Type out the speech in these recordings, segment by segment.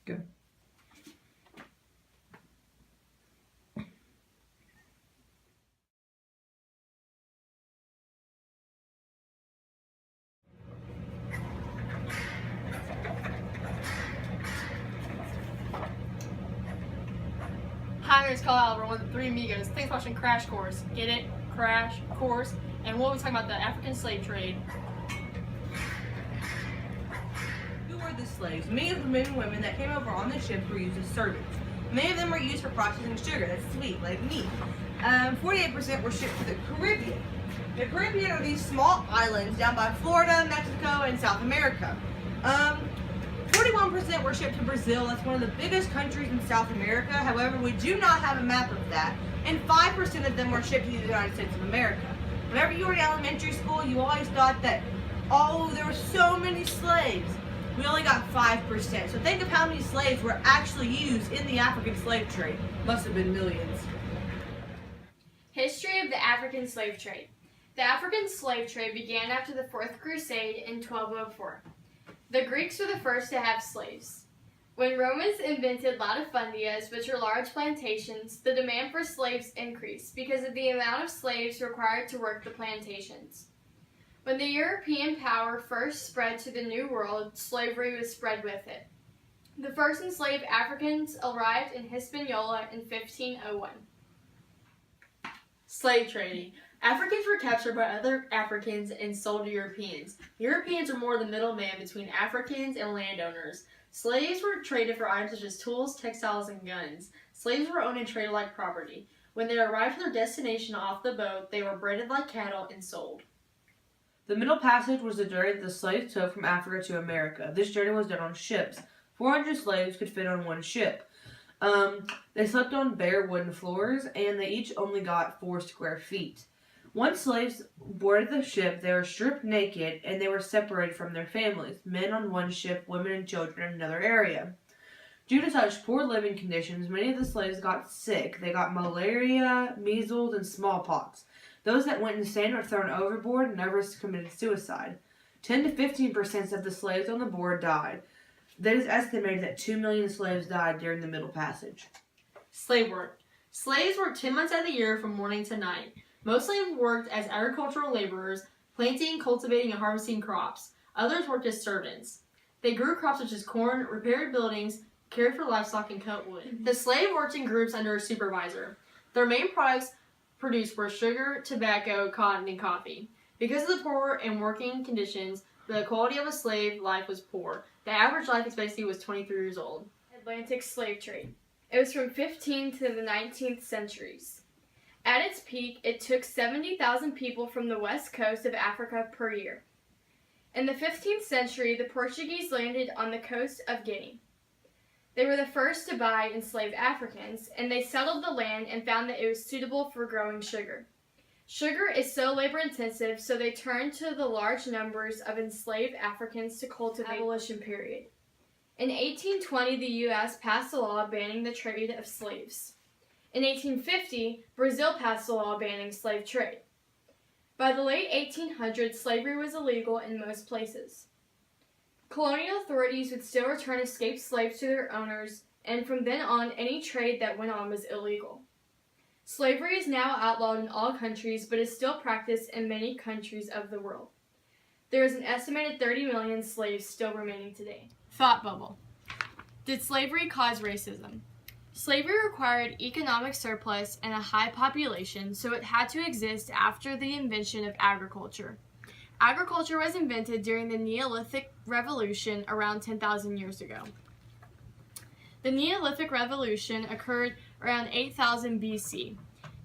Go. Hi, my name is Kyle Albert, one of the three amigos. Thanks for watching Crash Course. Get it? Crash Course. And we'll be talking about the African slave trade. Who were the slaves? Many of the men and women that came over on the ships were used as servants. Many of them were used for processing sugar, that's sweet, like meat. 48% were shipped to the Caribbean. The Caribbean are these small islands down by Florida, Mexico, and South America. 41% were shipped to Brazil. That's one of the biggest countries in South America. However, we do not have a map of that. And 5% of them were shipped to the United States of America. Whenever you were in elementary school, you always thought that, oh, there were so many slaves. We only got 5%. So think of how many slaves were actually used in the African slave trade. Must have been millions. History of the African slave trade. The African slave trade began after the Fourth Crusade in 1204. The Greeks were the first to have slaves. When Romans invented latifundias, which are large plantations, the demand for slaves increased because of the amount of slaves required to work the plantations. When the European power first spread to the New World, slavery was spread with it. The first enslaved Africans arrived in Hispaniola in 1501. Slave trading. Africans were captured by other Africans and sold to Europeans. Europeans were more the middleman between Africans and landowners. Slaves were traded for items such as tools, textiles, and guns. Slaves were owned and traded like property. When they arrived at their destination off the boat, they were branded like cattle and sold. The Middle Passage was the journey that the slaves took from Africa to America. This journey was done on ships. 400 slaves could fit on one ship. They slept on bare wooden floors, and they each only got 4 square feet. Once slaves boarded the ship, they were stripped naked, and they were separated from their families. Men on one ship, women and children in another area. Due to such poor living conditions, many of the slaves got sick. They got malaria, measles, and smallpox. Those that went insane were thrown overboard, and others committed suicide. 10 to 15% of the slaves on the board died. It is estimated that 2 million slaves died during the Middle Passage. Slave work. Slaves worked 10 months out of the year from morning to night. Most slaves worked as agricultural laborers, planting, cultivating, and harvesting crops. Others worked as servants. They grew crops such as corn, repaired buildings, cared for livestock, and cut wood. The slave worked in groups under a supervisor. Their main products produced were sugar, tobacco, cotton, and coffee. Because of the poor and working conditions, the quality of a slave life was poor. The average life expectancy was 23 years old. Atlantic slave trade. It was from 15th to the 19th centuries. At its peak, it took 70,000 people from the west coast of Africa per year. In the 15th century, the Portuguese landed on the coast of Guinea. They were the first to buy enslaved Africans, and they settled the land and found that it was suitable for growing sugar. Sugar is so labor-intensive, so they turned to the large numbers of enslaved Africans to cultivate the abolition period. In 1820, the U.S. passed a law banning the trade of slaves. In 1850, Brazil passed a law banning slave trade. By the late 1800s, slavery was illegal in most places. Colonial authorities would still return escaped slaves to their owners, and from then on, any trade that went on was illegal. Slavery is now outlawed in all countries, but is still practiced in many countries of the world. There is an estimated 30 million slaves still remaining today. Thought bubble. Did slavery cause racism? Slavery required economic surplus and a high population, so it had to exist after the invention of agriculture. Agriculture was invented during the Neolithic Revolution around 10,000 years ago. The Neolithic Revolution occurred around 8000 BC,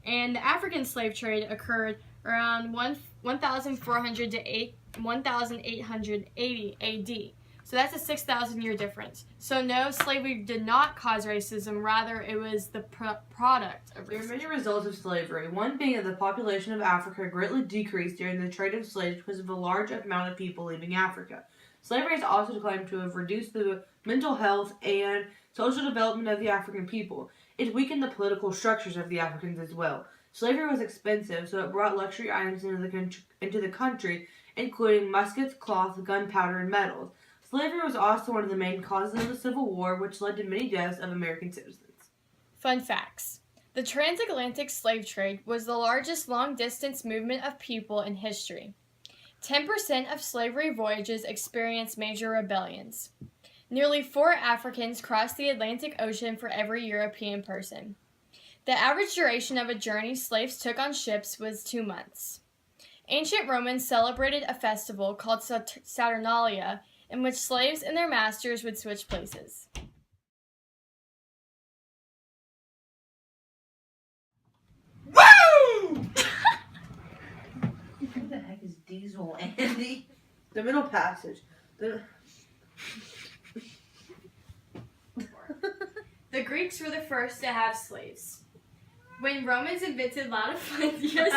and the African slave trade occurred around 1400 to 1880 AD. So that's a 6,000 year difference. So no, slavery did not cause racism, rather it was the product of racism. There are many results of slavery, one being that the population of Africa greatly decreased during the trade of slaves because of the large amount of people leaving Africa. Slavery is also claimed to have reduced the mental health and social development of the African people. It weakened the political structures of the Africans as well. Slavery was expensive, so it brought luxury items into the country, including muskets, cloth, gunpowder, and metals. Slavery was also one of the main causes of the Civil War, which led to many deaths of American citizens. Fun facts. The transatlantic slave trade was the largest long-distance movement of people in history. 10% of slavery voyages experienced major rebellions. Nearly 4 Africans crossed the Atlantic Ocean for every European person. The average duration of a journey slaves took on ships was 2 months. Ancient Romans celebrated a festival called Saturnalia, in which slaves and their masters would switch places. Woo! Who the heck is Diesel, Andy? The Middle Passage. The Greeks were the first to have slaves. When Romans invented yes,